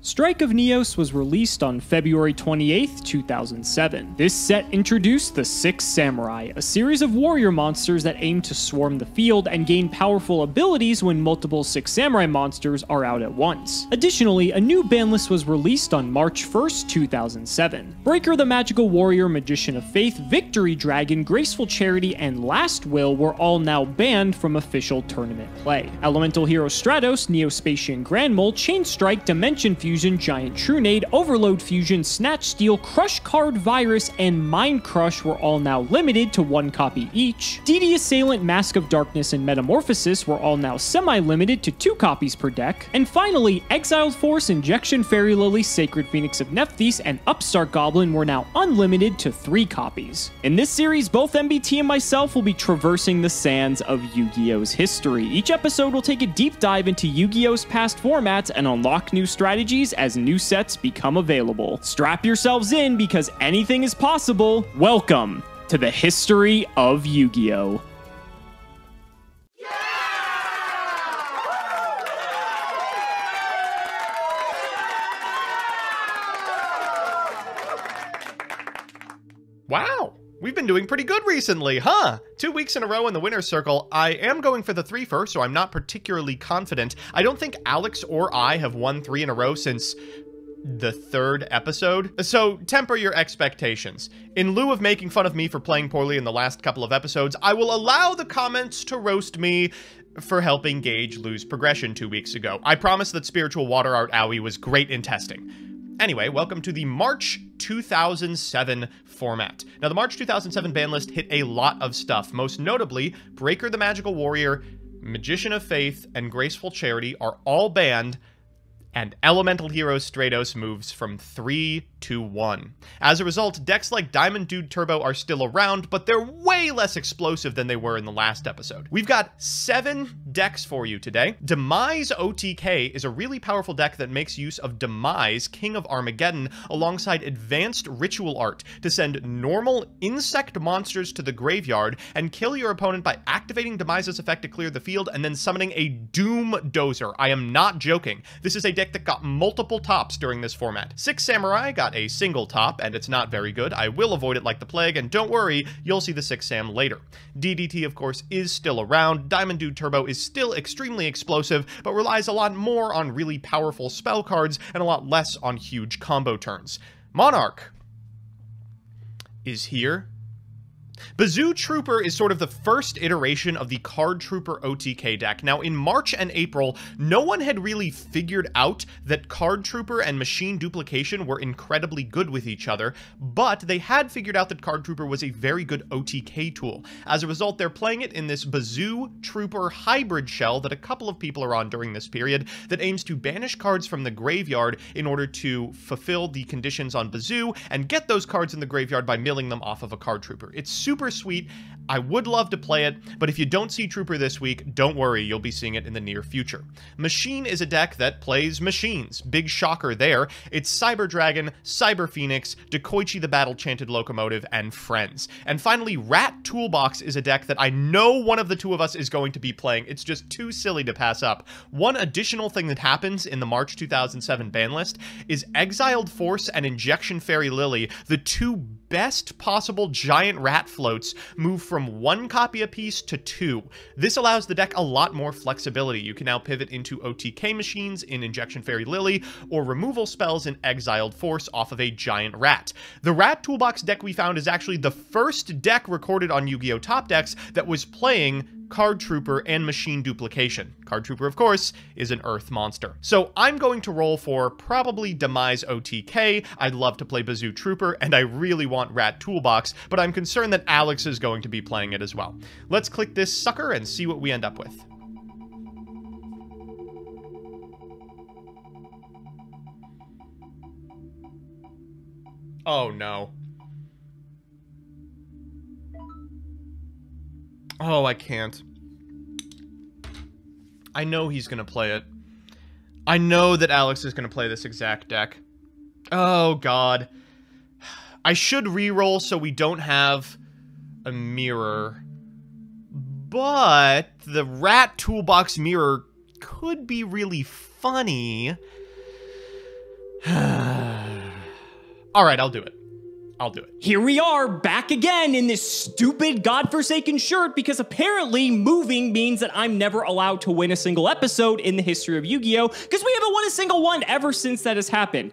Strike of Neos was released on February 28, 2007. This set introduced the Six Samurai, a series of warrior monsters that aim to swarm the field and gain powerful abilities when multiple Six Samurai monsters are out at once. Additionally, a new ban list was released on March 1st, 2007. Breaker the Magical Warrior, Magician of Faith, Victory Dragon, Graceful Charity, and Last Will were all now banned from official tournament play. Elemental Hero Stratos, Neospatian Grand Mole, Chain Strike, Dimension Fusion, Giant Trunade, Overload Fusion, Snatch Steal, Crush Card Virus, and Mind Crush were all now limited to 1 copy each. DD Assailant, Mask of Darkness, and Metamorphosis were all now semi-limited to 2 copies per deck. And finally, Exiled Force, Injection Fairy Lily, Sacred Phoenix of Nephthys, and Upstart Goblin were now unlimited to 3 copies. In this series, both MBT and myself will be traversing the sands of Yu-Gi-Oh's history. Each episode will take a deep dive into Yu-Gi-Oh's past formats and unlock new strategies as new sets become available. Strap yourselves in because anything is possible. Welcome to the history of Yu-Gi-Oh! Wow, we've been doing pretty good recently, huh? 2 weeks in a row in the winner's circle. I am going for the 3-fer, so I'm not particularly confident. I don't think Alex or I have won 3 in a row since the 3rd episode, so temper your expectations. In lieu of making fun of me for playing poorly in the last couple of episodes, I will allow the comments to roast me for helping Gage lose progression 2 weeks ago. I promise that Spiritual Water Art Owie was great in testing. Anyway, welcome to the March 2007 format. Now, the March 2007 ban list hit a lot of stuff. Most notably, Breaker the Magical Warrior, Magician of Faith, and Graceful Charity are all banned, and Elemental Hero Stratos moves from 3 to 1. As a result, decks like Diamond Dude Turbo are still around, but they're way less explosive than they were in the last episode. We've got 7 decks for you today. Demise OTK is a really powerful deck that makes use of Demise, King of Armageddon, alongside Advanced Ritual Art to send normal insect monsters to the graveyard and kill your opponent by activating Demise's effect to clear the field and then summoning a Doom Dozer. I am not joking. This is a deck that got multiple tops during this format. Six Samurai got a single top, and it's not very good. I will avoid it like the plague, and don't worry, you'll see the Six Sam later. DDT, of course, is still around. Diamond Dude Turbo is still extremely explosive, but relies a lot more on really powerful spell cards and a lot less on huge combo turns. Monarch is here. Bazoo Trooper is sort of the first iteration of the Card Trooper OTK deck. Now, in March and April, no one had really figured out that Card Trooper and Machine Duplication were incredibly good with each other, but they had figured out that Card Trooper was a very good OTK tool. As a result, they're playing it in this Bazoo Trooper hybrid shell that a couple of people are on during this period that aims to banish cards from the graveyard in order to fulfill the conditions on Bazoo and get those cards in the graveyard by milling them off of a Card Trooper. It's super sweet. I would love to play it, but if you don't see Trooper this week, don't worry, you'll be seeing it in the near future. Machine is a deck that plays machines. Big shocker there. It's Cyber Dragon, Cyber Phoenix, Dekoichi the Battle-Chanted Locomotive, and Friends. And finally, Rat Toolbox is a deck that I know one of the two of us is going to be playing. It's just too silly to pass up. One additional thing that happens in the March 2007 ban list is Exiled Force and Injection Fairy Lily, the two best possible giant rat floats, move from 1 copy apiece to 2. This allows the deck a lot more flexibility. You can now pivot into OTK machines in Injection Fairy Lily, or removal spells in Exiled Force off of a giant rat. The Rat Toolbox deck we found is actually the first deck recorded on Yu-Gi-Oh! Top Decks that was playing Card Trooper and Machine Duplication. Card Trooper, of course, is an Earth monster. So I'm going to roll for probably Demise OTK. I'd love to play Bazoo Trooper, and I really want Rat Toolbox, but I'm concerned that Alex is going to be playing it as well. Let's click this sucker and see what we end up with. Oh no. Oh, I can't. I know he's gonna play it. I know that Alex is gonna play this exact deck. Oh, God. I should reroll so we don't have a mirror. But the Rat Toolbox mirror could be really funny. All right, I'll do it. I'll do it. Here we are, back again in this stupid godforsaken shirt, because apparently moving means that I'm never allowed to win a single episode in the history of Yu-Gi-Oh! Because we haven't won a single one ever since that has happened.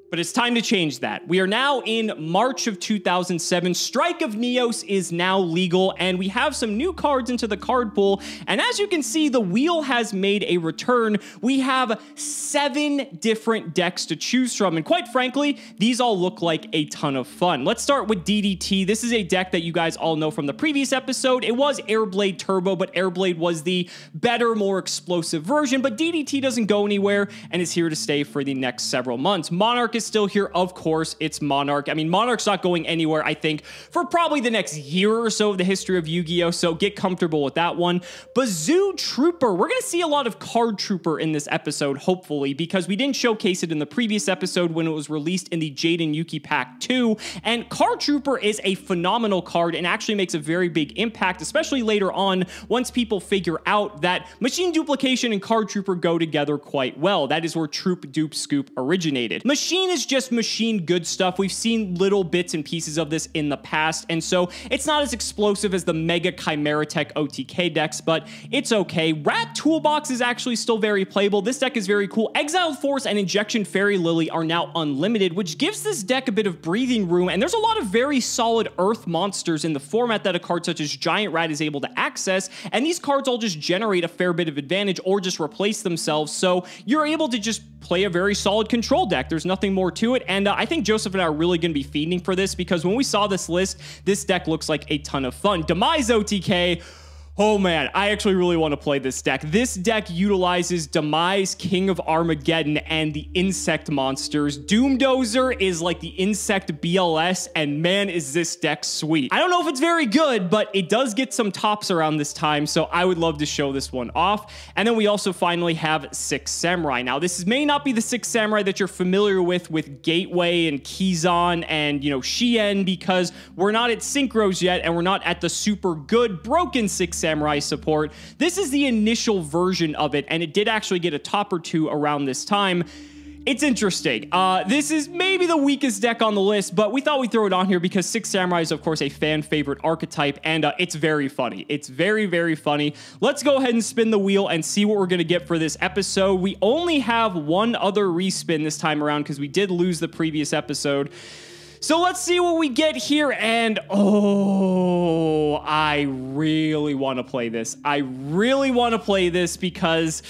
But it's time to change that. We are now in March of 2007. Strike of Neos is now legal, and we have some new cards into the card pool. And as you can see, the wheel has made a return. We have 7 different decks to choose from, and quite frankly, these all look like a ton of fun. Let's start with DDT. This is a deck that you guys all know from the previous episode. It was Airblade Turbo, but Airblade was the better, more explosive version. But DDT doesn't go anywhere and is here to stay for the next several months. Monarch is still here. Of course, it's Monarch. I mean, Monarch's not going anywhere, I think, for probably the next year or so of the history of Yu-Gi-Oh! So get comfortable with that one. Bazoo Trooper. We're going to see a lot of Card Trooper in this episode, hopefully, because we didn't showcase it in the previous episode when it was released in the Jade and Yuki Pack 2. And Card Trooper is a phenomenal card and actually makes a very big impact, especially later on once people figure out that Machine Duplication and Card Trooper go together quite well. That is where Troop Dupe Scoop originated. Machine is just machine good stuff. We've seen little bits and pieces of this in the past, and so it's not as explosive as the Mega Chimera Tech OTK decks, but it's okay. Rat Toolbox is actually still very playable. This deck is very cool. Exiled Force and Injection Fairy Lily are now unlimited, which gives this deck a bit of breathing room, and there's a lot of very solid Earth monsters in the format that a card such as Giant Rat is able to access, and these cards all just generate a fair bit of advantage or just replace themselves, so you're able to just play a very solid control deck. There's nothing more to it, and I think Joseph and I are really going to be feeding for this, because when we saw this list, this deck looks like a ton of fun. Demise OTK. Oh man, I actually really want to play this deck. This deck utilizes Demise, King of Armageddon, and the insect monsters. Doomdozer is like the insect BLS, and man, is this deck sweet. I don't know if it's very good, but it does get some tops around this time, so I would love to show this one off. And then we also finally have Six Samurai. Now, this may not be the Six Samurai that you're familiar with Gateway and Kizan and, you know, Shien, because we're not at Synchros yet, and we're not at the super good broken Six Samurai support. This is the initial version of it, and it did actually get a top or two around this time. It's interesting. This is maybe the weakest deck on the list, but we thought we'd throw it on here because Six Samurai is, of course, a fan favorite archetype, and it's very funny. It's very, very funny. Let's go ahead and spin the wheel and see what we're going to get for this episode. We only have one other respin this time around because we did lose the previous episode. So let's see what we get here, and oh, I really want to play this. I really want to play this because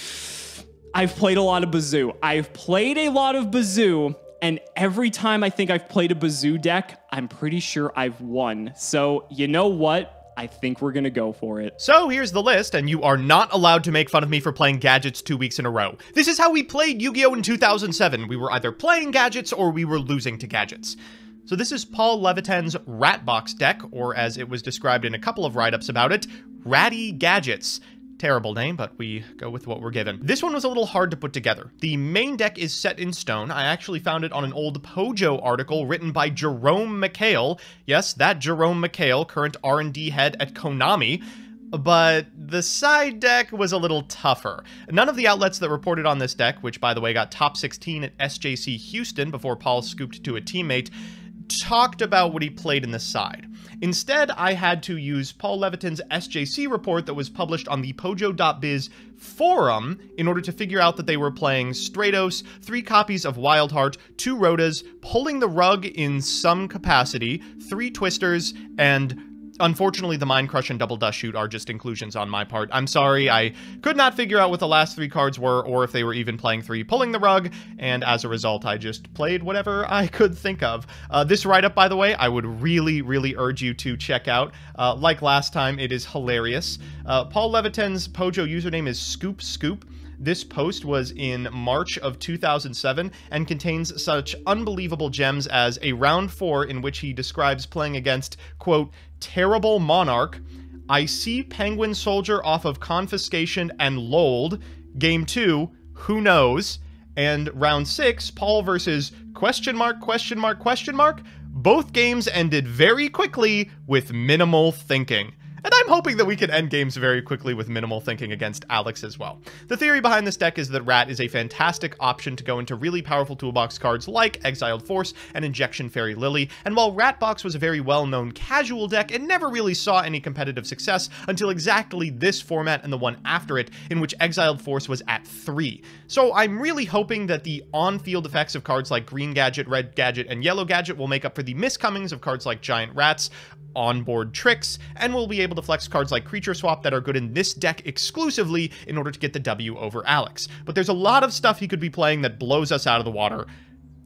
I've played a lot of Bazoo. I've played a lot of Bazoo, and every time I think I've played a Bazoo deck, I'm pretty sure I've won. So you know what? I think we're gonna go for it. So here's the list, and you are not allowed to make fun of me for playing gadgets 2 weeks in a row. This is how we played Yu-Gi-Oh! In 2007. We were either playing gadgets or we were losing to gadgets. So this is Paul Levitan's Ratbox deck, or as it was described in a couple of write-ups about it, Ratty Gadgets. Terrible name, but we go with what we're given. This one was a little hard to put together. The main deck is set in stone. I actually found it on an old Pojo article written by Jerome McHale. Yes, that Jerome McHale, current R&D head at Konami. But the side deck was a little tougher. None of the outlets that reported on this deck, which by the way got top 16 at SJC Houston before Paul scooped to a teammate, talked about what he played in the side. Instead, I had to use Paul Levitan's SJC report that was published on the Pojo.biz forum in order to figure out that they were playing Stratos, 3 copies of Wildheart, 2 Rotas, pulling the rug in some capacity, 3 Twisters, and unfortunately, the Mind Crush and Double Dust Shoot are just inclusions on my part. I'm sorry, I could not figure out what the last 3 cards were, or if they were even playing 3 Pulling the Rug, and as a result, I just played whatever I could think of. This write-up, by the way, I would really, really urge you to check out. Like last time, it is hilarious. Paul Levitan's Pojo username is Scoop Scoop. This post was in March of 2007 and contains such unbelievable gems as a round 4 in which he describes playing against, quote, terrible Monarch, I see Penguin Soldier off of Confiscation and LOL'd, Game 2, who knows, and round 6, Paul versus question mark, question mark, question mark. Both games ended very quickly with minimal thinking. And I'm hoping that we can end games very quickly with minimal thinking against Alex as well. The theory behind this deck is that Rat is a fantastic option to go into really powerful toolbox cards like Exiled Force and Injection Fairy Lily, and while Ratbox was a very well-known casual deck, it never really saw any competitive success until exactly this format and the one after it, in which Exiled Force was at 3. So I'm really hoping that the on-field effects of cards like Green Gadget, Red Gadget, and Yellow Gadget will make up for the miscomings of cards like Giant Rats, onboard tricks, and we'll be able to flex cards like Creature Swap that are good in this deck exclusively in order to get the W over Alex. But there's a lot of stuff he could be playing that blows us out of the water.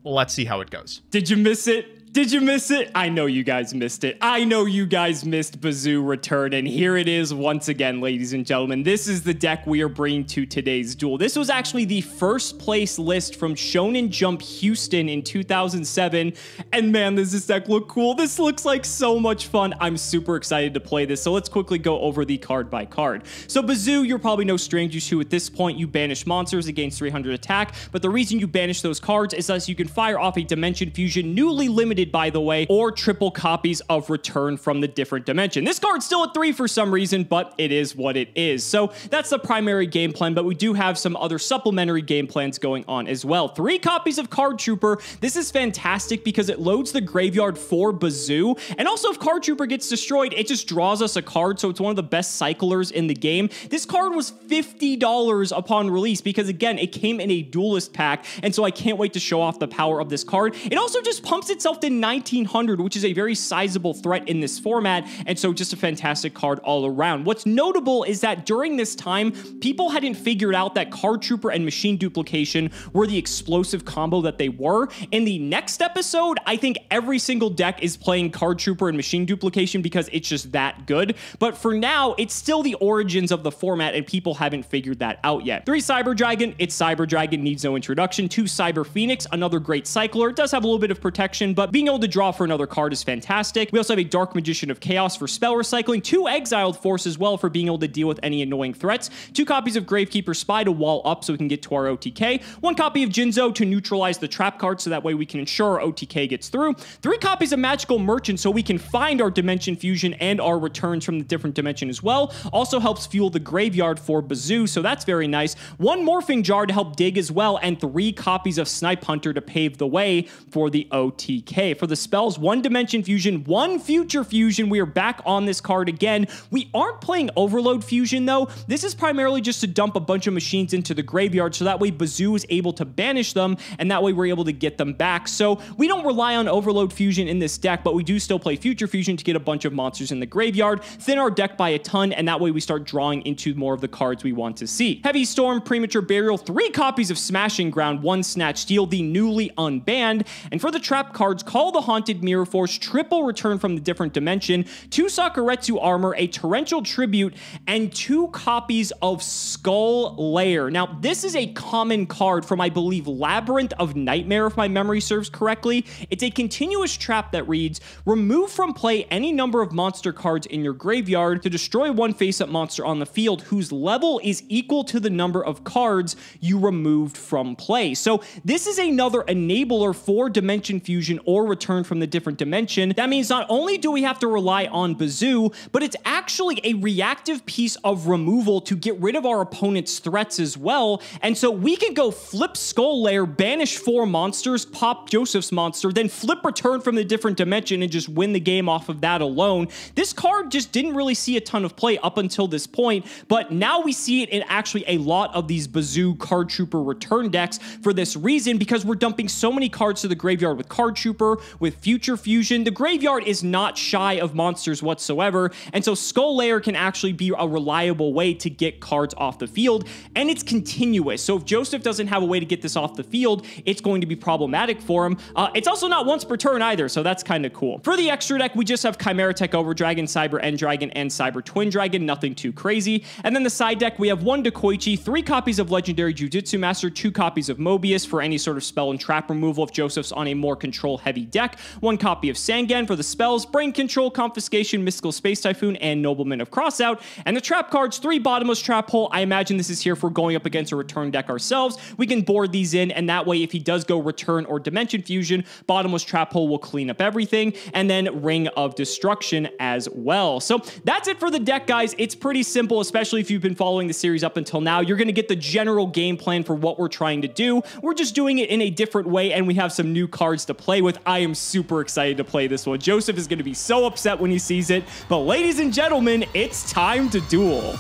Let's see how it goes. Did you miss it? Did you miss it? I know you guys missed it. I know you guys missed Bazoo Return, and here it is once again, ladies and gentlemen. This is the deck we are bringing to today's duel. This was actually the first place list from Shonen Jump Houston in 2007, and man, does this deck look cool. This looks like so much fun. I'm super excited to play this, so let's quickly go over the card by card. So Bazoo, you're probably no stranger to at this point. You banish monsters, against 300 attack, but the reason you banish those cards is that you can fire off a Dimension Fusion, newly limited by the way, or triple copies of Return from the Different Dimension. This card's still at 3 for some reason, but it is what it is. So that's the primary game plan, but we do have some other supplementary game plans going on as well. 3 copies of Card Trooper. This is fantastic because it loads the graveyard for Bazoo, and also if Card Trooper gets destroyed, it just draws us a card, so it's one of the best cyclers in the game. This card was $50 upon release because, again, it came in a duelist pack, and so I can't wait to show off the power of this card. It also just pumps itself to 1900, which is a very sizable threat in this format, and so just a fantastic card all around. What's notable is that during this time, people hadn't figured out that Card Trooper and Machine Duplication were the explosive combo that they were. In the next episode, I think every single deck is playing Card Trooper and Machine Duplication because it's just that good, but for now, it's still the origins of the format, and people haven't figured that out yet. 3 Cyber Dragon, it's Cyber Dragon, needs no introduction. 2 Cyber Phoenix, another great cycler. It does have a little bit of protection, but being able to draw for another card is fantastic. We also have a Dark Magician of Chaos for spell recycling, 2 Exiled Force as well for being able to deal with any annoying threats, 2 copies of Gravekeeper Spy to wall up so we can get to our OTK, 1 copy of Jinzo to neutralize the trap card so that way we can ensure our OTK gets through, 3 copies of Magical Merchant so we can find our Dimension Fusion and our returns from the different dimension as well. Also helps fuel the graveyard for Bazoo, so that's very nice. 1 Morphing Jar to help dig as well, and 3 copies of Snipe Hunter to pave the way for the OTK. For the spells, 1 Dimension Fusion, 1 Future Fusion. We are back on this card again. We aren't playing Overload Fusion though. This is primarily just to dump a bunch of machines into the graveyard so that way Bazoo is able to banish them, and that way we're able to get them back. So we don't rely on Overload Fusion in this deck, but we do still play Future Fusion to get a bunch of monsters in the graveyard, thin our deck by a ton, and that way we start drawing into more of the cards we want to see. Heavy Storm, Premature Burial, 3 copies of Smashing Ground, 1 Snatch Steal, the newly unbanned, and for the trap cards, Call the Haunted Mirror Force, triple Return from the Different Dimension, 2 Sakuretsu Armor, a Torrential Tribute, and 2 copies of Skull Lair. Now, this is a common card from, I believe, Labyrinth of Nightmare, if my memory serves correctly. It's a continuous trap that reads, remove from play any number of monster cards in your graveyard to destroy 1 face-up monster on the field whose level is equal to the number of cards you removed from play. So this is another enabler for Dimension Fusion or Return from the Different Dimension. That means not only do we have to rely on Bazoo, but it's actually a reactive piece of removal to get rid of our opponent's threats as well. And so we can go flip Skull Lair, banish 4 monsters, pop Joseph's monster, then flip Return from the Different Dimension and just win the game off of that alone. This card just didn't really see a ton of play up until this point, but now we see it in actually a lot of these Bazoo Card Trooper return decks for this reason, because we're dumping so many cards to the graveyard with Card Trooper, with Future Fusion. The graveyard is not shy of monsters whatsoever, and so Skull Lair can actually be a reliable way to get cards off the field, and it's continuous. So if Joseph doesn't have a way to get this off the field, it's going to be problematic for him. It's also not once per turn either, so that's kind of cool. For the extra deck, we just have Chimera Tech Overdragon, Cyber End Dragon, and Cyber Twin Dragon, nothing too crazy. And then the side deck, we have 1 Dekoichi, 3 copies of Legendary Jujutsu Master, 2 copies of Mobius for any sort of spell and trap removal if Joseph's on a more control-heavy deck, 1 copy of Sangan for the spells, Brain Control, Confiscation, Mystical Space Typhoon, and Nobleman of Crossout. And the trap cards, 3 Bottomless Trap Hole. I imagine this is here for going up against a return deck ourselves. We can board these in, and that way, if he does go Return or Dimension Fusion, Bottomless Trap Hole will clean up everything, and then Ring of Destruction as well. So that's it for the deck, guys. It's pretty simple, especially if you've been following the series up until now. You're going to get the general game plan for what we're trying to do. We're just doing it in a different way, and we have some new cards to play with. I am super excited to play this one. Joseph is going to be so upset when he sees it, but ladies and gentlemen, it's time to duel.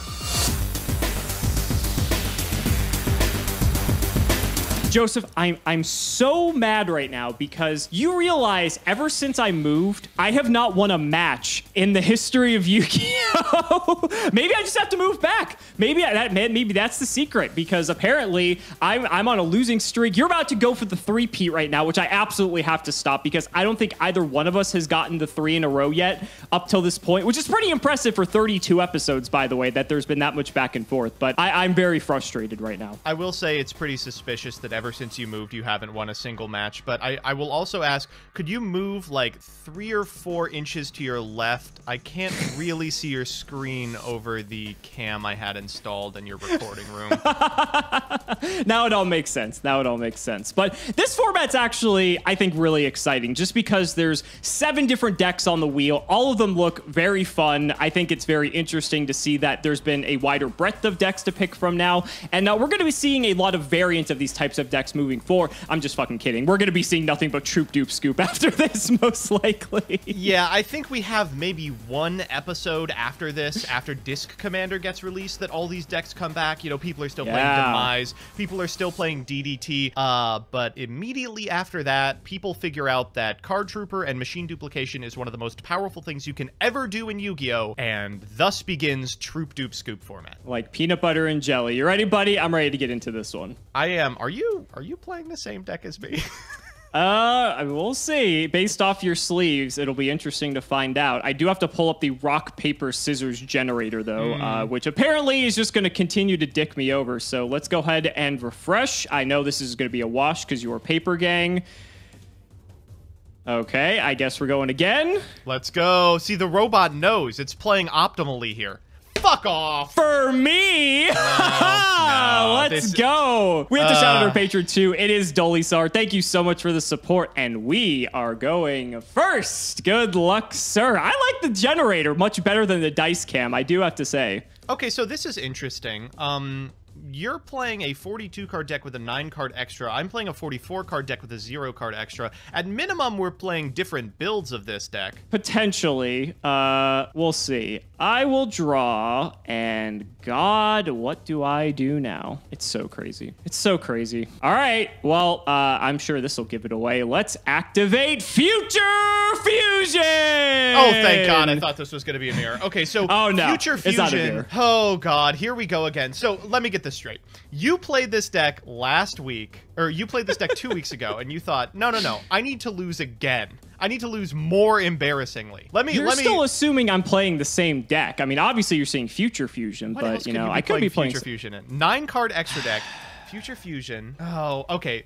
Joseph, I'm so mad right now because you realize ever since I moved, I have not won a match in the history of Yu-Gi-Oh! Maybe I just have to move back. Maybe that's the secret, because apparently I'm on a losing streak. You're about to go for the 3-peat right now, which I absolutely have to stop because I don't think either one of us has gotten the 3 in a row yet up till this point, which is pretty impressive for 32 episodes, by the way, that there's been that much back and forth. But I'm very frustrated right now. I will say it's pretty suspicious that ever since you moved, you haven't won a single match. But I will also ask, could you move like 3 or 4 inches to your left? I can't really see your screen over the cam I had installed in your recording room. Now it all makes sense. Now it all makes sense. But this format's actually, I think, really exciting just because there's 7 different decks on the wheel. All of them look very fun. I think it's very interesting to see that there's been a wider breadth of decks to pick from now. And now we're going to be seeing a lot of variants of these types of decks moving forward. I'm just fucking kidding. We're going to be seeing nothing but Troop Dupe Scoop after this, most likely. Yeah, I think we have maybe 1 episode after this, after Disc Commander gets released, that all these decks come back. You know, people are still playing Demise. People are still playing DDT. But immediately after that, people figure out that Card Trooper and Machine Duplication is one of the most powerful things you can ever do in Yu-Gi-Oh! And thus begins Troop Dupe Scoop format. Like peanut butter and jelly. You ready, buddy? I'm ready to get into this one. I am. Are you playing the same deck as me? We'll see. Based off your sleeves, it'll be interesting to find out. I do have to pull up the rock, paper, scissors generator, though, which apparently is just going to continue to dick me over. So let's go ahead and refresh. I know this is going to be a wash because you're paper gang. Okay, I guess we're going again. Let's go. See, the robot knows. It's playing optimally here. Fuck off. For me. Let's go. We have to shout out our patron too. It is Dolisar. Thank you so much for the support. And we are going first. Good luck, sir. I like the generator much better than the dice cam, I do have to say. Okay, so this is interesting. You're playing a 42-card deck with a 9-card extra. I'm playing a 44-card deck with a 0-card extra. At minimum, we're playing different builds of this deck. Potentially. We'll see. I will draw, and God, what do I do now? It's so crazy. It's so crazy. All right. Well, I'm sure this will give it away. Let's activate Future Fusion! Oh, thank God. I thought this was going to be a mirror. Okay, so Future Fusion. It's not a mirror. Oh, God. Here we go again. So let me get this straight. You played this deck last week, or you played this deck 2 weeks ago, and you thought, no, I need to lose again. I need to lose more embarrassingly. You're still assuming I'm playing the same deck. I mean, obviously you're saying Future Fusion, but you know, I could be playing Future Fusion. 9-card extra deck, Future Fusion. Oh, okay.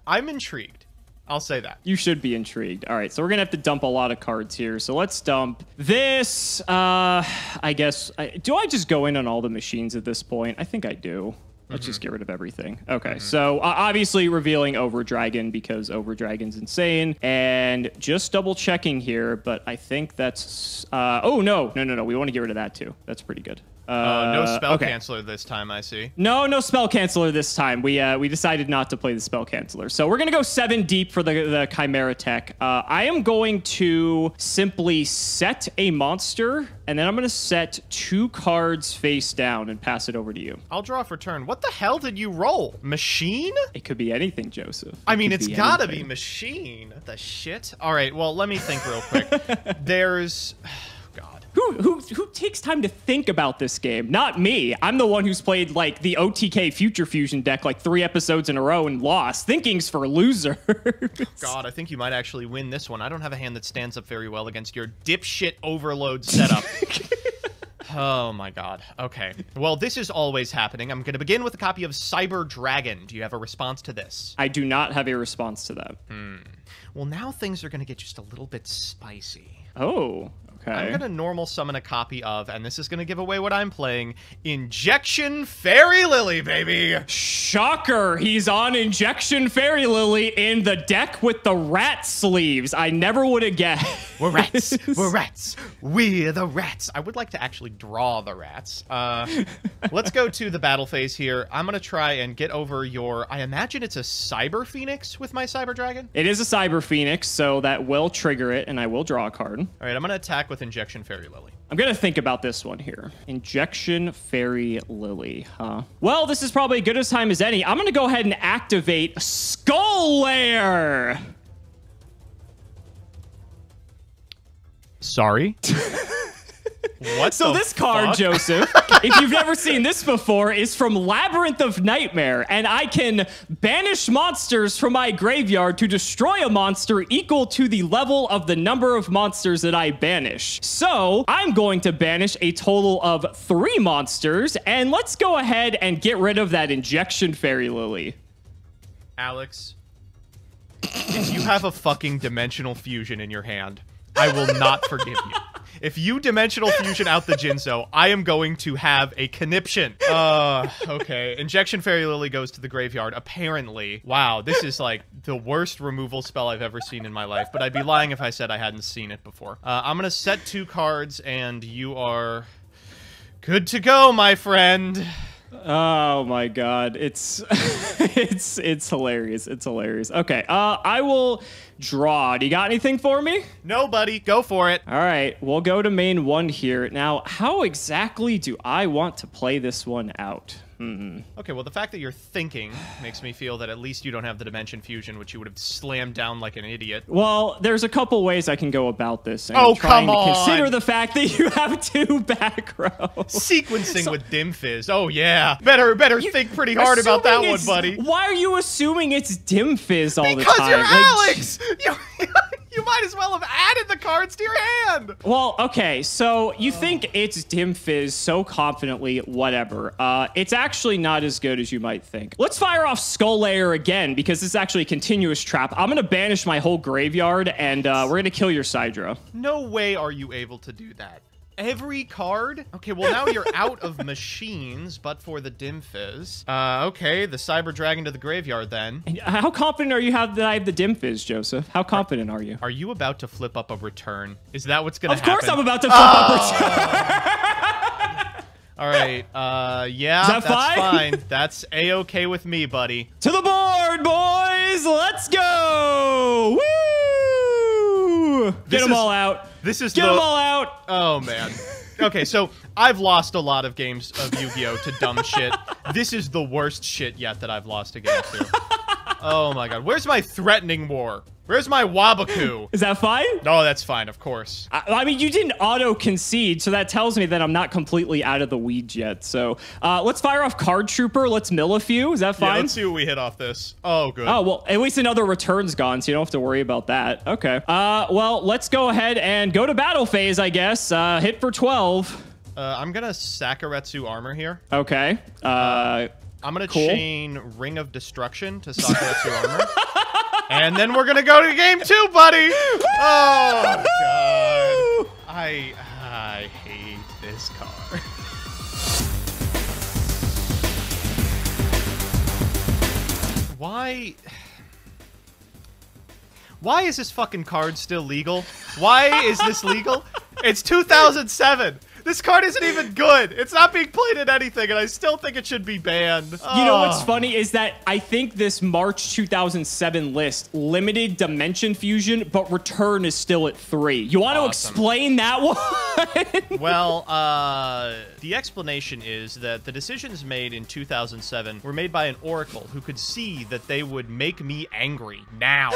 I'm intrigued. I'll say that. You should be intrigued. All right, so we're gonna have to dump a lot of cards here. So let's dump this. I guess. Do I just go in on all the machines at this point? I think I do. Let's just get rid of everything. Okay, so obviously revealing Overdragon because Overdragon's insane. And just double checking here, but I think that's... oh, no. We want to get rid of that too. That's pretty good. No spell canceller this time, I see. No spell canceller this time. We decided not to play the spell canceller. So we're going to go 7 deep for the Chimera tech. I am going to simply set a monster, and then I'm going to set 2 cards face down and pass it over to you. I'll draw for turn. What the hell did you roll? Machine? It could be anything, Joseph. I mean, it's got to be machine. What the shit? All right, well, let me think real quick. There's... Who takes time to think about this game? Not me. I'm the one who's played like the OTK Future Fusion deck like 3 episodes in a row and lost. Thinking's for losers. God, I think you might actually win this one. I don't have a hand that stands up very well against your dipshit overload setup. Oh my god. Okay. Well, this is always happening. I'm going to begin with a copy of Cyber Dragon. Do you have a response to this? I do not have a response to that. Well, now things are going to get just a little bit spicy. Oh, okay. I'm going to normal summon a copy of, and this is going to give away what I'm playing, Injection Fairy Lily, baby! Shocker! He's on Injection Fairy Lily in the deck with the rat sleeves. I never would have guessed. We're rats. We're rats. We're the rats. I would like to actually draw the rats. Let's go to the battle phase here. I'm going to try and get over your... I imagine it's a Cyber Phoenix with my Cyber Dragon? It is a Cyber Phoenix, so that will trigger it, and I will draw a card. All right, I'm going to attack with Injection Fairy Lily. I'm going to think about this one here. Injection Fairy Lily, huh? Well, this is probably as good a time as any. I'm going to go ahead and activate Skull Lair. Sorry? What so this card, fuck? Joseph, if you've never seen this before, is from Labyrinth of Nightmare, and I can banish monsters from my graveyard to destroy a monster equal to the level of the number of monsters that I banish. So I'm going to banish a total of 3 monsters, and let's go ahead and get rid of that Injection Fairy Lily. Alex, if you have a fucking Dimensional Fusion in your hand, I will not forgive you. If you Dimensional Fusion out the Jinzo, I am going to have a conniption. Okay. Injection Fairy Lily goes to the graveyard, apparently. Wow, this is like the worst removal spell I've ever seen in my life, but I'd be lying if I said I hadn't seen it before. I'm gonna set 2 cards, and you are good to go, my friend. Oh my god, it's it's hilarious. It's hilarious. Okay, I will draw. Do you got anything for me? No, buddy, go for it. All right, we'll go to main 1 here. Now, how exactly do I want to play this one out? Okay, well, the fact that you're thinking makes me feel that at least you don't have the Dimension Fusion, which you would have slammed down like an idiot. Well, there's a couple ways I can go about this. And oh, I'm trying come on! to consider the fact that you have 2 back rows. Sequencing with Dim Fizz. Oh, yeah. Better think pretty hard about that one, buddy. Why are you assuming it's Dim Fizz all the time? Because you're Alex! You might as well have added the cards to your hand! Well, okay, so you think it's Dim Fizz so confidently, whatever. It's actually not as good as you might think. Let's fire off Skull Lair again, because this is actually a continuous trap. I'm gonna banish my whole graveyard, and we're gonna kill your Sidra. No way are you able to do that. Every card? Okay, well, now you're out of machines, but for the Dim Fizz. Okay, the Cyber Dragon to the graveyard, then. How confident are you that I have the Dim Fizz, Joseph? How confident are you? Are you about to flip up a return? Is that what's gonna happen? Of course I'm about to flip up return! All right, yeah, that's fine. That's A-okay with me, buddy. To the board, boys! Let's go! Woo! Get them all out. Get them all out. Oh, man. Okay, so I've lost a lot of games of Yu-Gi-Oh! To dumb shit. This is the worst shit yet that I've lost a game to. Oh, my God. Where's my Threatening War? Where's my Wabaku? Is that fine? No, that's fine, of course. I mean, you didn't auto-concede, so that tells me that I'm not completely out of the weeds yet. So let's fire off Card Trooper. Let's mill a few. Is that fine? Yeah, let's see what we hit off this. Oh, good. Oh, well, at least another return's gone, so you don't have to worry about that. Okay. Well, let's go ahead and go to battle phase, I guess. Hit for 12. I'm going to Sakuretsu Armor here. Okay. I'm going to chain Ring of Destruction to Sakuretsu Armor. And then we're gonna go to game 2, buddy! Oh, God. I hate this card. Why is this fucking card still legal? Why is this legal? It's 2007! This card isn't even good. It's not being played in anything, and I still think it should be banned. You know what's funny is that I think this March 2007 list limited Dimension Fusion, but return is still at 3. You want to explain that one? Well, the explanation is that the decisions made in 2007 were made by an oracle who could see that they would make me angry now.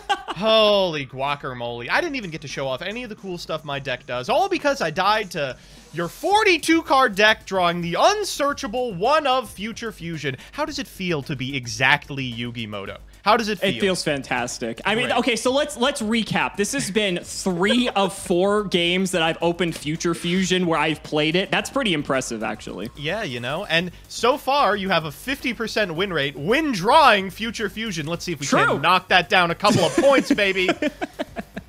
Holy guacamole. I didn't even get to show off any of the cool stuff my deck does, all because I died to your 42-card deck drawing the unsearchable one of Future Fusion. How does it feel to be exactly Yugi Moto? How does it feel? It feels fantastic. I mean, okay, so let's recap. This has been 3 of 4 games that I've opened Future Fusion where I've played it. That's pretty impressive, actually. Yeah, you know, and so far you have a 50% win rate when drawing Future Fusion. Let's see if we can knock that down a couple of points, baby.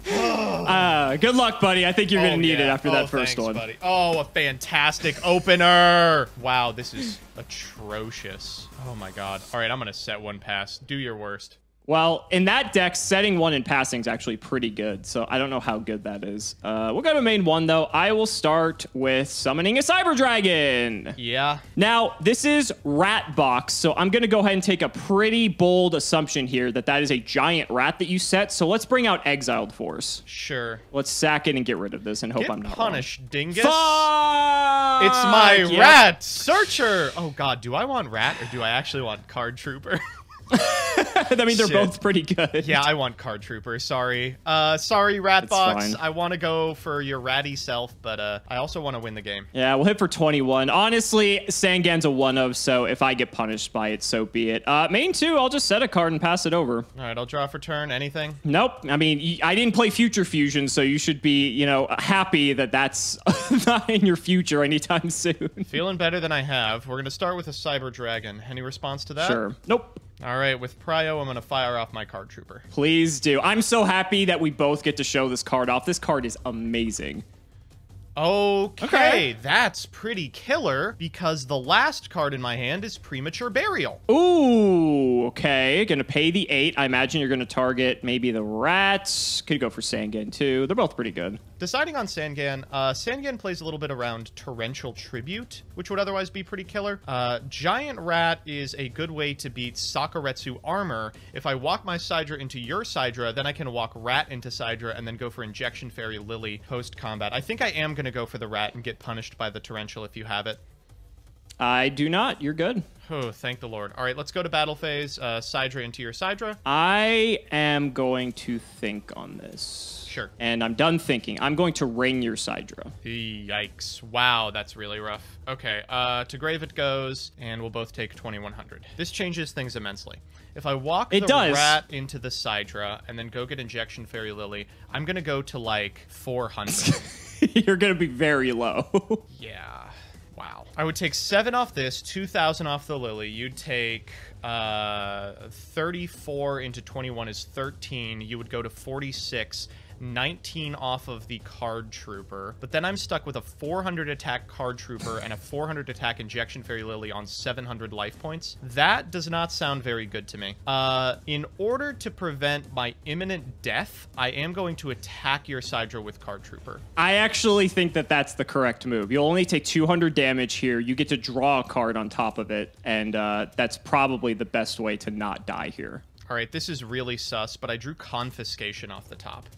Good luck, buddy. I think you're going to need it after that first one. Buddy. Oh, a fantastic opener. Wow, this is atrocious. Oh, my God. All right, I'm going to set one pass. Do your worst. Well, in that deck, setting 1 in passing is actually pretty good, so I don't know how good that is. We'll go to main 1, though. I will start with summoning a Cyber Dragon. Yeah. Now, this is Rat Box, so I'm going to go ahead and take a pretty bold assumption here that that is a giant rat that you set, so let's bring out Exiled Force. Sure. Let's sack it and get rid of this and hope I'm not punished, wrong. dingus. Fuck! It's my rat searcher. Oh, God, do I want rat or do I actually want Card Trooper? I mean, they're both pretty good. Yeah, I want Card Trooper. Sorry. Sorry, Ratbox. I want to go for your ratty self, but I also want to win the game. Yeah, we'll hit for 21. Honestly, Sangan's a 1-of, so if I get punished by it, so be it. Main 2, I'll just set a card and pass it over. All right, I'll draw for turn. Anything? Nope. I mean, I didn't play Future Fusion, so you should be, you know, happy that that's not in your future anytime soon. Feeling better than I have. We're going to start with a Cyber Dragon. Any response to that? Sure. Nope. All right, with Prio, I'm going to fire off my Card Trooper. Please do. I'm so happy that we both get to show this card off. This card is amazing. Okay, that's pretty killer because the last card in my hand is Premature Burial. Ooh, okay. Gonna pay the 8. I imagine you're gonna target maybe the rats. Could go for Sangan too. They're both pretty good. Deciding on Sangan, Sangan plays a little bit around Torrential Tribute, which would otherwise be pretty killer. Giant Rat is a good way to beat Sakuretsu Armor. If I walk my Sidra into your Sidra, then I can walk Rat into Sidra and then go for Injection Fairy Lily post-combat. I think I am going to go for the Rat and get punished by the Torrential if you have it. I do not. You're good. Oh, thank the Lord. All right, let's go to battle phase. Sidra into your Sidra. I am going to think on this. Sure. And I'm done thinking. I'm going to ring your Sidra. Yikes. Wow, that's really rough. Okay, to Grave it goes, and we'll both take 2100. This changes things immensely. If I walk the Rat into the Sidra and then go get Injection Fairy Lily, I'm going to go to, like, 400. You're going to be very low. Yeah. Wow. I would take 7 off this, 2,000 off the Lily. You'd take 34 into 21 is 13. You would go to 46. 19 off of the Card Trooper, but then I'm stuck with a 400 attack Card Trooper and a 400 attack Injection Fairy Lily on 700 life points. That does not sound very good to me. In order to prevent my imminent death, I am going to attack your Sidra with Card Trooper. I actually think that that's the correct move. You'll only take 200 damage here. You get to draw a card on top of it, and that's probably the best way to not die here. All right, this is really sus, but I drew Confiscation off the top.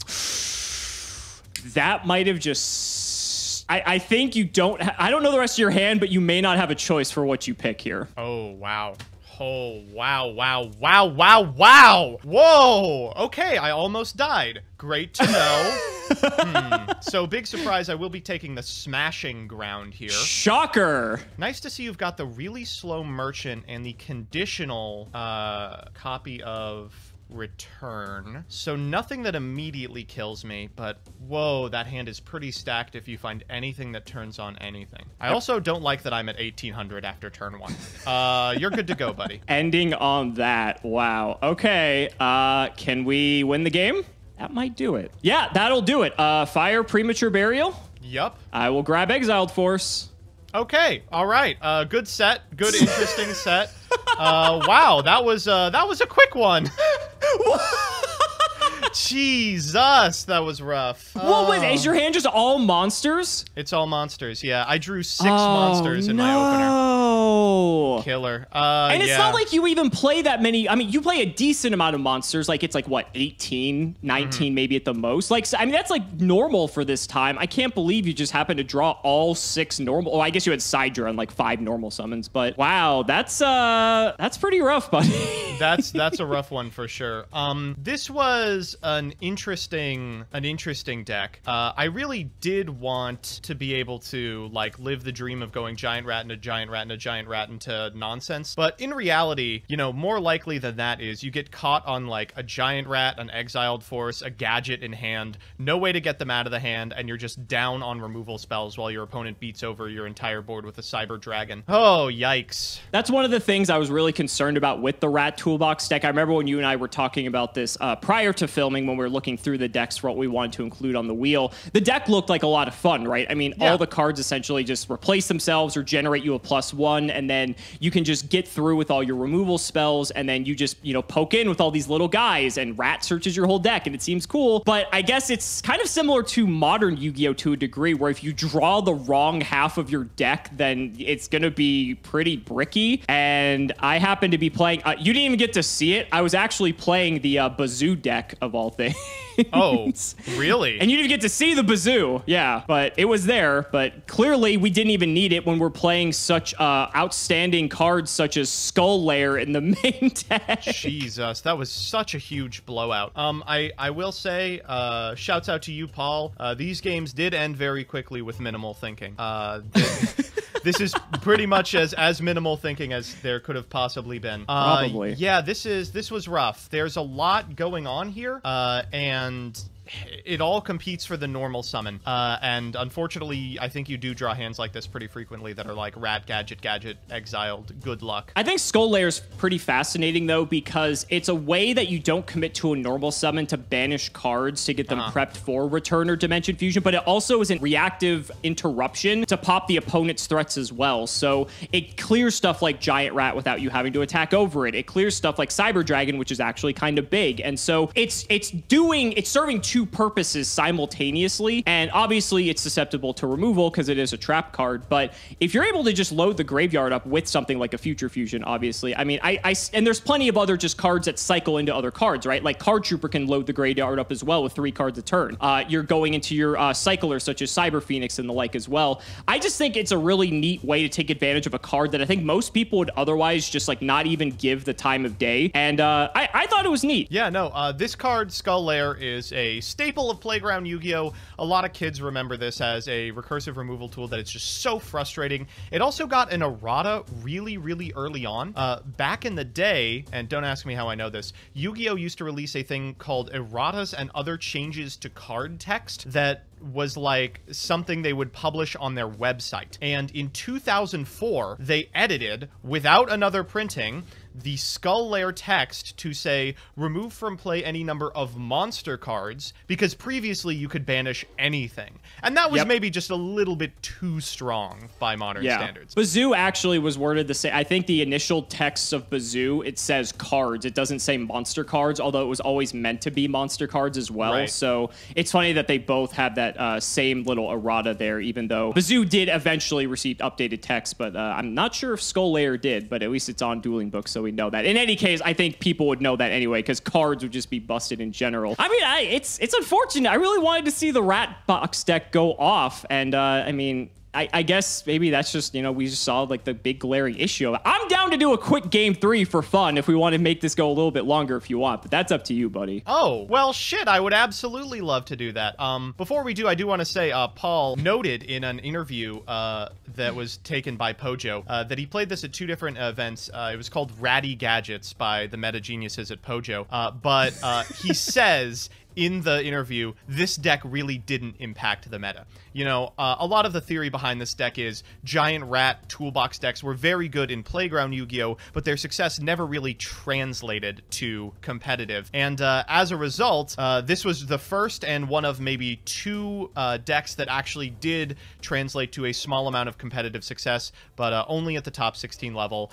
That might have just... I think you don't... I don't know the rest of your hand, but you may not have a choice for what you pick here. Oh, wow. Oh, wow, wow, wow, wow, wow. Whoa. Okay, I almost died. Great to know. So, big surprise, I will be taking the Smashing Ground here. Shocker. Nice to see you've got the really slow Merchant and the conditional copy of Return. So nothing that immediately kills me, but whoa, that hand is pretty stacked if you find anything that turns on anything. I also don't like that I'm at 1800 after turn 1. You're good to go, buddy. Ending on that. Wow. Okay. Can we win the game? That might do it. Yeah, that'll do it. Fire Premature Burial. Yup. I will grab Exiled Force. Okay. All right. Good set. Good, interesting set. Wow, that was a quick one. Jesus, that was rough. What was it? Is your hand just all monsters? It's all monsters, yeah. I drew 6 monsters in my opener. Killer. And it's not like you even play that many. I mean, you play a decent amount of monsters. Like, it's like, what, 18, 19 maybe at the most? Like, I mean, that's like normal for this time. I can't believe you just happened to draw all 6 normal. Oh, I guess you had Sidra and like 5 normal summons. But wow, that's pretty rough, buddy. That's a rough one for sure. This was an interesting deck. I really did want to be able to like live the dream of going Giant Rat and a Giant Rat and a Giant Rat into nonsense. But in reality, you know, more likely than that is you get caught on like a giant rat, an exiled force, a gadget in hand, no way to get them out of the hand, and you're just down on removal spells while your opponent beats over your entire board with a cyber dragon. Oh, yikes. That's one of the things I was really concerned about with the rat toolbox deck. I remember when you and I were talking about this prior to filming, when we were looking through the decks for what we wanted to include on the wheel. The deck looked like a lot of fun, right? I mean, all the cards essentially just replace themselves or generate you a +1, and then you can just get through with all your removal spells, and then you just, you know, poke in with all these little guys, and rat searches your whole deck, and it seems cool. But I guess it's kind of similar to modern Yu-Gi-Oh! To a degree, where if you draw the wrong half of your deck, then it's going to be pretty bricky. And I happen to be playing, you didn't even get to see it. I was actually playing the Bazoo deck of all things. Oh, really? And you didn't get to see the Bazoo. Yeah, but it was there. But clearly we didn't even need it when we're playing such outstanding cards such as Skull Lair in the main deck. Jesus, that was such a huge blowout. I will say, shouts out to you, Paul. These games did end very quickly with minimal thinking. This is pretty much as minimal thinking as there could have possibly been. Probably. Yeah, this was rough. There's a lot going on here, and it all competes for the normal summon. And unfortunately, I think you do draw hands like this pretty frequently that are like rat, gadget, exiled, good luck. I think Skull Lair is pretty fascinating, though, because it's a way that you don't commit to a normal summon to banish cards to get them prepped for return or dimension fusion, but it also is a reactive interruption to pop the opponent's threats as well. So it clears stuff like Giant Rat without you having to attack over it. It clears stuff like Cyber Dragon, which is actually kind of big. And so it's serving two purposes simultaneously, and obviously it's susceptible to removal because it is a trap card. But if you're able to just load the graveyard up with something like a Future Fusion, obviously, I mean, and there's plenty of other just cards that cycle into other cards, right? Like Card Trooper can load the graveyard up as well with 3 cards a turn. You're going into your cyclers such as Cyber Phoenix and the like as well. I just think it's a really neat way to take advantage of a card that I think most people would otherwise just like not even give the time of day. And I thought it was neat. Yeah, no, this card, Skull Lair, is a staple of Playground Yu-Gi-Oh! A lot of kids remember this as a recursive removal tool that it's just so frustrating. It also got an errata really, really early on. Back in the day, and don't ask me how I know this, Yu-Gi-Oh! Used to release a thing called erratas and other changes to card text that was like something they would publish on their website. And in 2004, they edited, without another printing, the Skull Lair text to say, remove from play any number of monster cards, because previously you could banish anything. And that was maybe just a little bit too strong by modern standards. Bazoo actually was worded the same. I think the initial text of Bazoo, it says cards. It doesn't say monster cards, although it was always meant to be monster cards as well. Right. So it's funny that they both had that same little errata there, even though Bazoo did eventually receive updated text, but I'm not sure if Skull Lair did, but at least it's on Dueling Books, so we know that. In any case, I think people would know that anyway, because cards would just be busted in general. I mean, it's unfortunate. I really wanted to see the Rat Box deck go off, and I mean, I guess maybe that's just, you know, we just saw like the big glaring issue. I'm down to do a quick game 3 for fun if we want to make this go a little bit longer if you want, but that's up to you, buddy. Oh, well, shit, I would absolutely love to do that. Before we do, I do want to say, Paul noted in an interview that was taken by Pojo that he played this at 2 different events. It was called Ratty Gadgets by the Meta Geniuses at Pojo. But he says in the interview, this deck really didn't impact the meta. You know, a lot of the theory behind this deck is giant rat toolbox decks were very good in Playground Yu-Gi-Oh!, but their success never really translated to competitive. And as a result, this was the first and one of maybe 2 decks that actually did translate to a small amount of competitive success, but only at the top 16 level.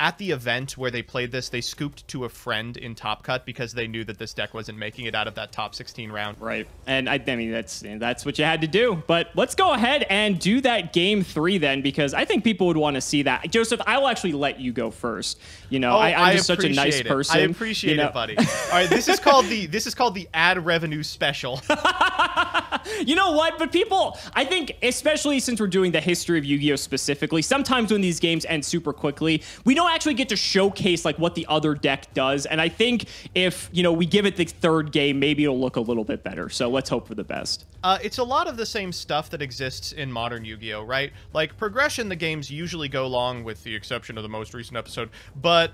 At the event where they played this, they scooped to a friend in Top Cut because they knew that this deck wasn't making it out of that top 16 round. Right. And I mean, that's what you had to do. But let's go ahead and do that game 3 then, because I think people would want to see that. Joseph, I will actually let you go first. You know, I'm just such a nice person. I appreciate it, buddy. All right, this is called the ad revenue special. You know what? But people, I think, especially since we're doing the history of Yu-Gi-Oh! Specifically, sometimes when these games end super quickly, we don't actually get to showcase like what the other deck does. And I think if, you know, we give it the third game, maybe it'll look a little bit better. So let's hope for the best. It's a lot of the same stuff that exists in modern Yu-Gi-Oh, right? Like, progression, the games usually go long, with the exception of the most recent episode, but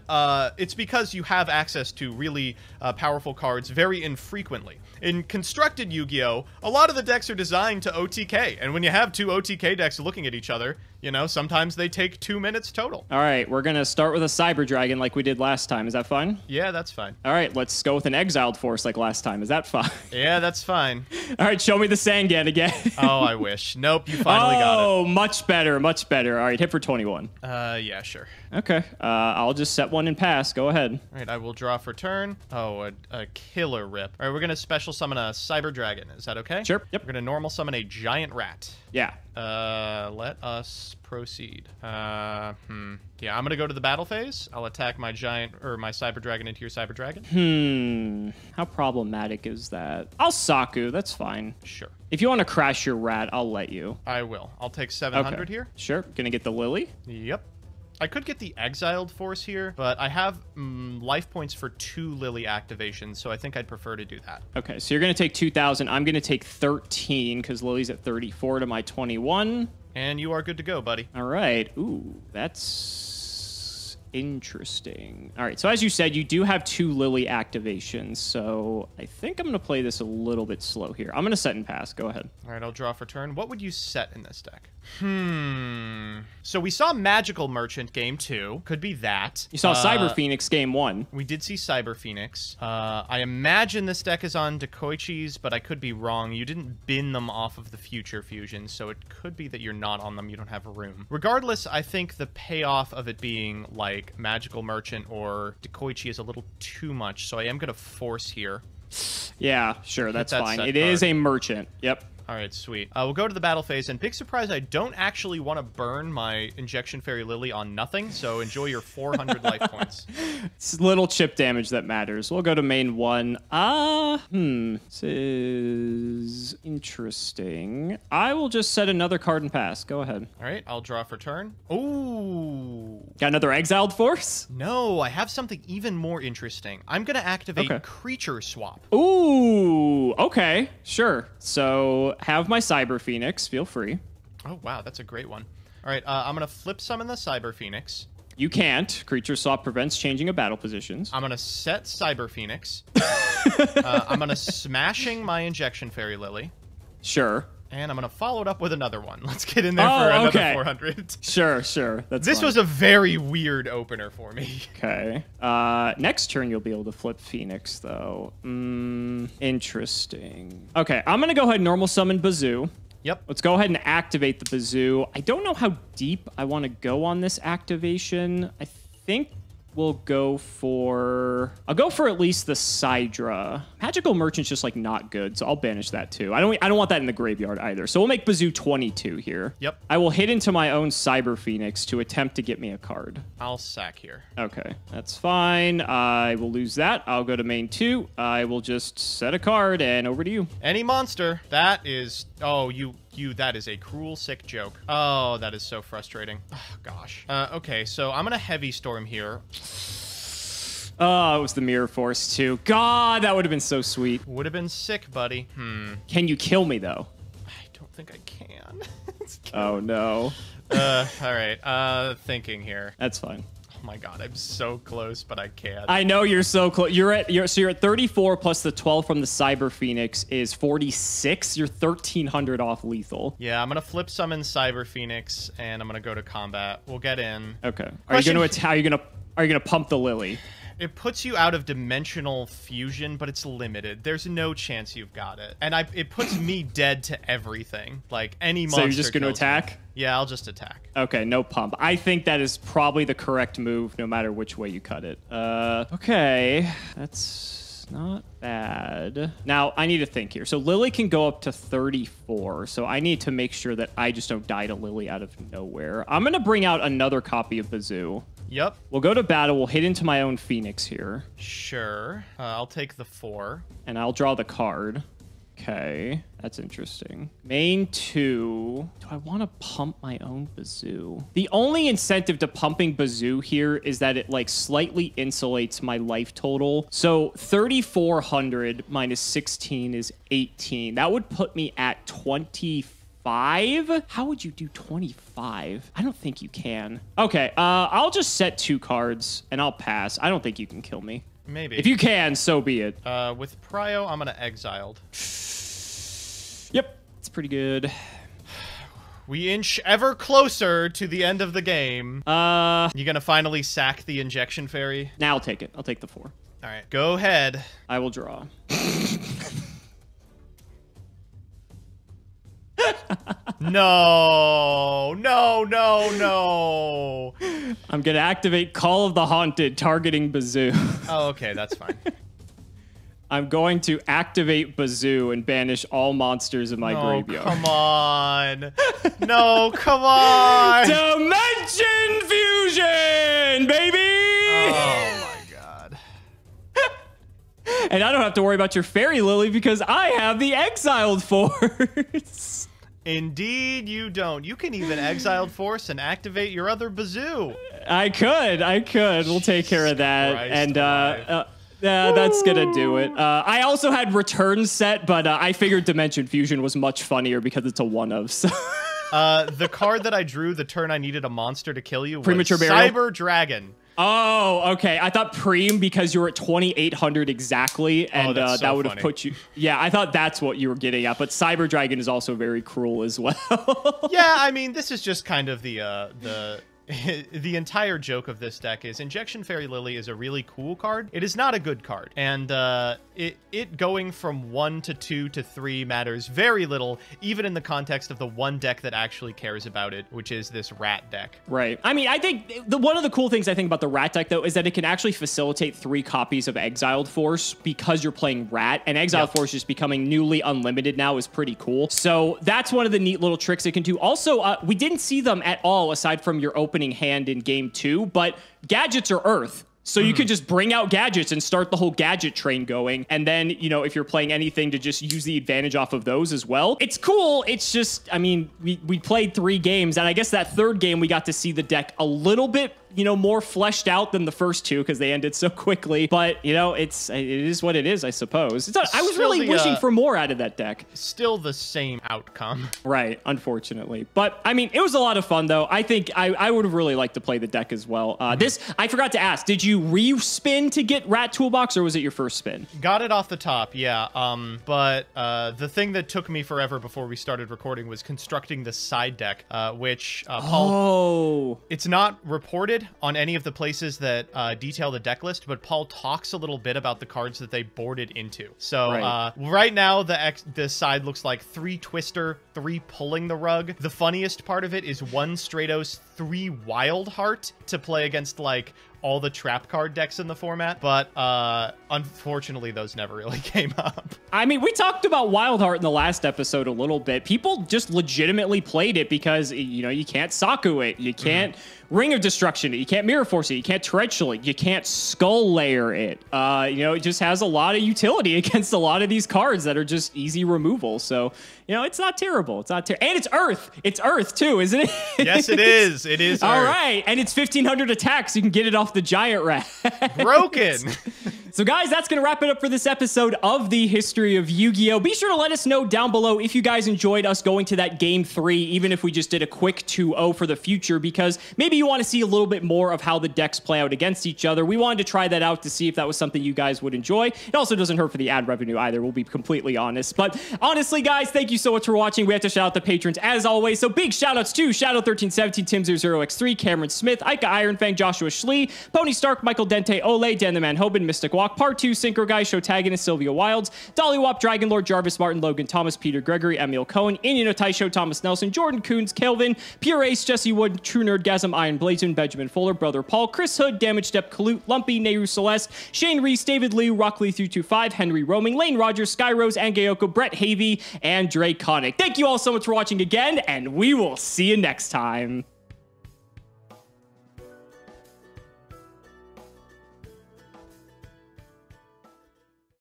it's because you have access to really powerful cards very infrequently. In constructed Yu-Gi-Oh, a lot of the decks are designed to OTK, and when you have two OTK decks looking at each other, you know, sometimes they take 2 minutes total. All right, we're going to start with a Cyber Dragon like we did last time. Is that fine? Yeah, that's fine. All right, let's go with an Exiled Force like last time. Is that fine? Yeah, that's fine. All right, show me the Sangan again. Oh, I wish. Nope, you finally got it. Oh, much better, much better. All right, hit for 21. Yeah, sure. Okay, I'll just set one and pass. Go ahead. All right, I will draw for turn. Oh, a killer rip. All right, we're going to special summon a Cyber Dragon. Is that okay? Sure, yep. We're going to normal summon a Giant Rat. Yeah. Let us proceed. Yeah, I'm gonna go to the battle phase. I'll attack my my Cyber Dragon into your Cyber Dragon. How problematic is that? I'll Saku, that's fine. Sure. If you want to crash your rat, I'll let you. I will. I'll take 700 here. Sure. Gonna get the Lily? Yep. I could get the Exiled Force here, but I have life points for 2 Lily activations, so I think I'd prefer to do that. Okay, so you're going to take 2,000. I'm going to take 13 because Lily's at 34 to my 21. And you are good to go, buddy. All right. Ooh, that's interesting. All right, so as you said, you do have 2 Lily activations, so I think I'm going to play this a little bit slow here. I'm going to set and pass. Go ahead. All right, I'll draw for turn. What would you set in this deck? So we saw Magical Merchant game 2. Could be that. You saw Cyber Phoenix game 1. We did see Cyber Phoenix. I imagine this deck is on Dekoichis, but I could be wrong. You didn't bin them off of the Future Fusion, so it could be that you're not on them. You don't have room. Regardless, I think the payoff of it being like Magical Merchant or Dekoichi is a little too much, so I am going to force here. Yeah, sure, that's fine. It card. is a merchant. Yep. All right, sweet. We'll go to the battle phase, and big surprise, I don't actually want to burn my Injection Fairy Lily on nothing, so enjoy your 400 life points. It's little chip damage that matters. We'll go to main 1. This is interesting. I will just set another card and pass. Go ahead. All right, I'll draw for turn. Ooh. Got another Exiled Force? No, I have something even more interesting. I'm going to activate Creature Swap. Ooh, okay, sure. So have my Cyber Phoenix. Feel free. Oh, wow, that's a great one. All right, I'm going to flip summon the Cyber Phoenix. You can't. Creature Swap prevents changing of battle positions. I'm going to set Cyber Phoenix. I'm going to smashing my Injection Fairy Lily. Sure. And I'm going to follow it up with another one. Let's get in there for another 400. Sure. This was a very weird opener for me. Okay. Next turn, you'll be able to flip Phoenix, though. Interesting. Okay, I'm going to go ahead and normal summon Bazoo. Yep. Let's go ahead and activate the Bazoo. I don't know how deep I want to go on this activation. I think we'll go for... I'll go for at least the Sidra. Magical Merchant's just, like, not good, so I'll banish that, too. I don't want that in the graveyard either. So we'll make Bazoo 22 here. Yep. I will hit into my own Cyber Phoenix to attempt to get me a card. I'll sack here. Okay, that's fine. I will lose that. I'll go to main 2. I will just set a card, and over to you. Any monster. That is... Oh, that is a cruel, sick joke. Oh, that is so frustrating. Oh, gosh. Okay, so I'm gonna Heavy Storm here. Oh, it was the Mirror Force, too. God, that would have been so sweet. Would have been sick, buddy. Can you kill me, though? I don't think I can. Oh, no. All right. Thinking here. That's fine. Oh my god, I'm so close, but I can't. I know you're so close. You're at 34 plus the 12 from the Cyber Phoenix is 46. You're 1,300 off lethal. Yeah, I'm gonna flip summon Cyber Phoenix, and I'm gonna go to combat. We'll get in. Okay. Are you gonna pump the Lily? It puts you out of dimensional fusion, but it's limited. There's no chance you've got it. And it puts me dead to everything. Like, any monster. So you're just going to attack? Me. Yeah, I'll just attack. Okay, no pump. I think that is probably the correct move, no matter which way you cut it. Okay. That's not bad. Now, I need to think here. So Lily can go up to 34, so I need to make sure that I just don't die to Lily out of nowhere. I'm going to bring out another copy of Bazoo. Yep. We'll go to battle. We'll hit into my own Phoenix here. Sure. I'll take the 4. And I'll draw the card. Okay, that's interesting. Main 2. Do I want to pump my own Bazoo? The only incentive to pumping Bazoo here is that it like slightly insulates my life total. So 3,400 minus 16 is 18. That would put me at 25. How would you do 25? I don't think you can. Okay, I'll just set 2 cards and I'll pass. I don't think you can kill me. Maybe. If you can, so be it. With Prio, I'm gonna Exiled. Yep, it's pretty good. We inch ever closer to the end of the game. You gonna finally sack the Injection Fairy? Now I'll take it. I'll take the 4. All right, go ahead. I will draw. No, no, no, no. I'm gonna activate Call of the Haunted, targeting Bazoo. Oh, okay, that's fine. I'm going to activate Bazoo and banish all monsters in my graveyard. Come on. No, come on. Dimension Fusion, baby! Oh, my God. And I don't have to worry about your Fairy Lily because I have the Exiled Force. Indeed, you don't. You can even Exiled Force and activate your other Bazoo. I could. We'll take care of that. Christ And, yeah, that's gonna do it. I also had Return set, but I figured Dimension Fusion was much funnier because it's a one-of, so... The card that I drew the turn I needed a monster to kill you was Premature Burial? Cyber Dragon. Oh, okay. I thought Preem because you were at 2,800 exactly, and that's so that would have funny. put you... Yeah, I thought that's what you were getting at, but Cyber Dragon is also very cruel as well. Yeah, I mean, this is just kind of the the entire joke of this deck is Injection Fairy Lily is a really cool card. It is not a good card, and it going from 1 to 2 to 3 matters very little, even in the context of the one deck that actually cares about it, which is this Rat deck. Right. I mean, I think one of the cool things I think about the Rat deck, though, is that it can actually facilitate 3 copies of Exiled Force because you're playing Rat, and Exiled Force just becoming newly unlimited now is pretty cool. So that's one of the neat little tricks it can do. Also, we didn't see them at all aside from your opening hand in game 2, but gadgets are Earth. So you could just bring out gadgets and start the whole gadget train going. And then, you know, if you're playing anything, to just use the advantage off of those as well. It's cool. It's just, I mean, we played 3 games, and I guess that 3rd game we got to see the deck a little bit, you know, more fleshed out than the first 2 because they ended so quickly. But, you know, it is what it is, I suppose. I was really wishing for more out of that deck. Still the same outcome. Right, unfortunately. But, I mean, it was a lot of fun, though. I think I would have really liked to play the deck as well. This, I forgot to ask, did you re-spin to get Rat Toolbox, or was it your first spin? Got it off the top, yeah. But the thing that took me forever before we started recording was constructing the side deck, which Paul... Oh. It's not reported on any of the places that detail the deck list, but Paul talks a little bit about the cards that they boarded into. So right now, the side looks like 3 Twister, 3 Pulling the Rug. The funniest part of it is 1 Stratos, 3 Wild Heart to play against, like, all the trap card decks in the format, but unfortunately those never really came up. I mean, we talked about Wildheart in the last episode a little bit. People just legitimately played it because, you know, you can't Saku it, you can't Ring of Destruction it, you can't Mirror Force it, you can't Torrential it, you can't Skull Layer it. You know, it just has a lot of utility against a lot of these cards that are just easy removal. So, you know, it's not terrible. It's not terrible. And it's Earth. It's Earth too, isn't it? Yes, it is. It is Earth. All right. And it's 1,500 attacks. You can get it off the Giant Rat. Broken. So guys, that's going to wrap it up for this episode of the History of Yu-Gi-Oh! Be sure to let us know down below if you guys enjoyed us going to that Game 3, even if we just did a quick 2-0 for the future, because maybe you want to see a little bit more of how the decks play out against each other. We wanted to try that out to see if that was something you guys would enjoy. It also doesn't hurt for the ad revenue either, we'll be completely honest. But honestly, guys, thank you so much for watching. We have to shout out the patrons as always. So big shout-outs to Shadow1317, Tim00x3, Cameron Smith, Ika Ironfang, Joshua Schlee, Pony Stark, Michael Dente, Ole, Dan the Man Hoban, Mystic Walk, Part 2, Synchro Guy, Shotagonist, Sylvia Wilds, Dolly Wop, Dragon Lord, Jarvis Martin, Logan Thomas, Peter Gregory, Emil Cohen, Indian Taisho, Thomas Nelson, Jordan Coons, Kelvin, Pure Ace, Jesse Wood, True Nerd, Gasm, Iron Blazon, Benjamin Fuller, Brother Paul, Chris Hood, Damage Step, Kalut, Lumpy, Nehru Celeste, Shane Reese, David Liu, Rockley 325, Henry Roaming, Lane Rogers, Sky Rose, Angayoko, Brett Havey, and Draconic. Thank you all so much for watching again, and we will see you next time.